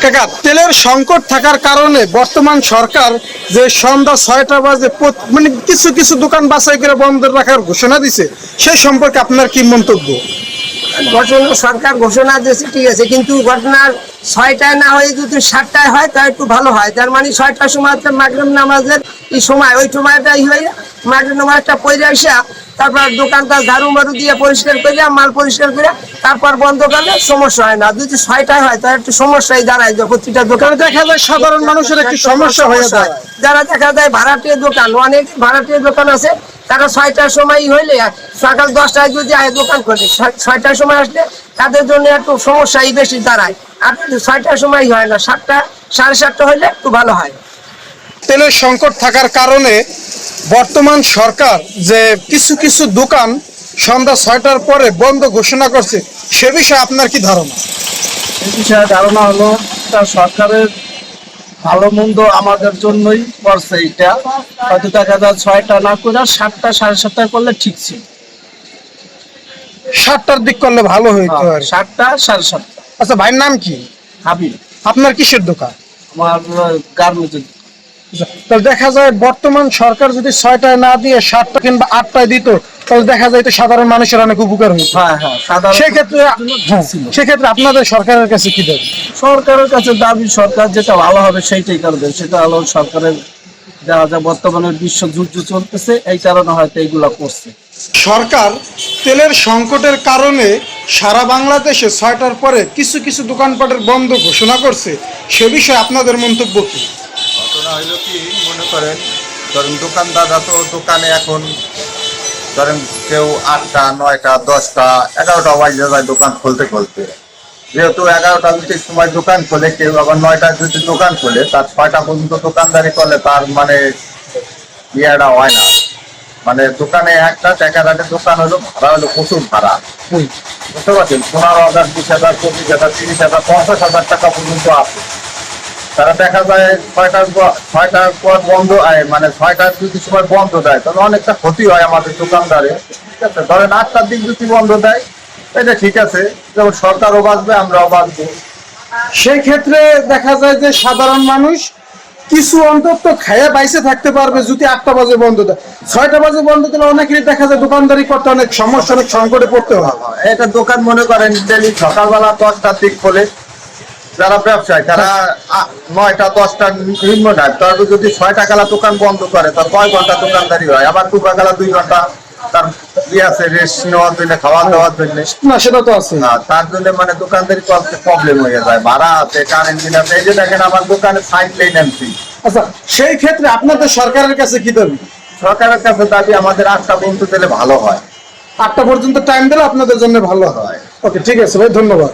কাকা, তেলের সংকট থাকার কারণে বর্তমান সরকার যে সন্ধ্যা 6টা বাজে মানে কিছু কিছু দোকান বাছাই করে বন্ধ রাখার ঘোষণা দিছে, সেই সম্পর্কে আপনার কি মন্তব্য? ঘটনা সরকার ঘোষণা দিয়েছে ঠিক আছে, কিন্তু ঘটনার 6টায় না হয়ে যদি 7টায় হয় তা একটু ভালো হয়। তার মানে 6টার সময় মাগরিব নামাজের এই সময়, ওই সময়টাই হয়ে মাগরিব নামাজটা পড়ে আসে, তারপর দোকানটা ঝাড়ু মারু দিয়ে পরিষ্কার করে মাল পরিষ্কার করে তারপর বন্ধ করলে সমস্যা হয় না। যদি 6টায় হয় তাহলে একটু সমস্যায় দাঁড়ায়, প্রতিটা দোকানে দেখা যায় সাধারণ মানুষের একটি সমস্যা হয়ে যায়। যারা দেখা যায় ভাড়াটিয়া দোকান, অনেক ভাড়াটিয়া দোকান আছে, তারা 6টার সময় হইলে সকাল 10টায় যদি দোকান করে 6টার সময় আসলে তাদের জন্য একটু সমস্যাই বেশি দাঁড়ায়। আর 6টার সময় হয় না, 7টা 7:30 হইলে একটু ভালো হয়। তেলের সংকট থাকার কারণে বর্তমান সরকার যে কিছু কিছু দোকান সন্ধ্যা 6টার পরে বন্ধ ঘোষণা করছে, সে বিষয়ে আপনার কি ধারণা? এই বিষয়ে ধারণা হলো তার সরকারের ভালো মন্দ আমাদের জন্যই করছে। এইটা হয়তো দেখা যায় 6টা না করে 7টা 7:30 করলে ঠিক ছিল। 7টার দিক করলে ভালো হইতো আর 7টা 7:30। আচ্ছা, ভাইয়ের নাম কি? হাবিল। আপনার কিসের দোকান? আমার গার্মেন্টস। তাহলে দেখা যায় বর্তমান সরকার যদি 6টায় না দিয়ে 7টা কিংবা 8টায় দিত, তাহলে দেখা যায় সাধারণ মানুষের অনেক উপকার হইতো। সেক্ষেত্রে আপনাদের সরকারের কাছে কি দাবি? সরকারের কাছে দাবি, সরকার যেটা ভালো হবে সেইটাই করবে। সেটা হলো সরকারের দেখা যায় বর্তমানে বিশ্ব যুদ্ধ চলতেছে, এই কারণে হয়তো এইগুলা করছে। সরকার তেলের সংকটের কারণে সারা বাংলাদেশে 6টার পরে কিছু কিছু দোকানপাটের বন্ধ ঘোষণা করছে, সে বিষয়ে আপনাদের মন্তব্য কি? ঘটনা হইল কি, মনে করেন ধরেন দোকানদাররা তো দোকানে এখন ধরেন কেউ 8টা 9টা 10টা 11টা বাজে যায় দোকান খুলতে খুলতে। যেহেতু 11টা দুটির সময় দোকান খোলে, কেউ আবার 9টায় যদি দোকান খোলে, তার 6টা পর্যন্ত দোকানদারি করলে তার মানে ইয়েটা হয় না। মানে দোকানে একটা টাকার দোকান হলো ভাড়া হলো প্রচুর ভাড়া, বুঝতে পারছেন? 15,000 20,000 25,000 30,000 50,000 টাকা পর্যন্ত আছে। তারা দেখা যায় 6টার পর বন্ধ হয়, মানে 6টার যদি সময় বন্ধ দেয় তাহলে অনেকটা ক্ষতি হয় আমাদের দোকানদারে। ঠিক আছে, ধরেন 8টার দিক যদি বন্ধ দেয় এটা ঠিক আছে, যেমন সরকারও বাঁচবে আমরাও বাঁচবো। সেই ক্ষেত্রে দেখা যায় যে সাধারণ মানুষ কিছু অন্তত খাইয়া বাইসে থাকতে পারবে যদি 8টা বাজে বন্ধ দেয়। 6টা বাজে বন্ধ দিলে অনেকেরই দেখা যায় দোকানদারি করতে অনেক সমস্যা, অনেক সংকটে পড়তে হয়। এটা দোকান মনে করেন ডেলি সকালবেলা 10টার দিক খোলে, যারা ব্যবসায়ী তারা 9টা 10টা নিম্ন নেয়, তবে যদি 6টা কালা দোকান বন্ধ করে তার কয় ঘন্টা দোকানদারি হয়? আবার দুপুরবেলা 2 ঘন্টা তার আছে রেস্ট নেওয়ার জন্য, খাওয়া দাওয়ার জন্য। না, সেটা তো আছে না, তার জন্য মানে দোকানদারি করতে প্রবলেম হয়ে যায়, ভাড়া আছে, কারেন্ট বিল আছে। এই যে দেখেন আমার দোকানে সাইড লেন আনছি। আচ্ছা, সেই ক্ষেত্রে আপনাদের সরকারের কাছে কি দাবি? সরকারের কাছে দাবি আমাদের 8টা পর্যন্ত দিলে ভালো হয়। 8টা পর্যন্ত টাইম দিলে আপনাদের জন্য ভালো হয়। ওকে, ঠিক আছে ভাই, ধন্যবাদ।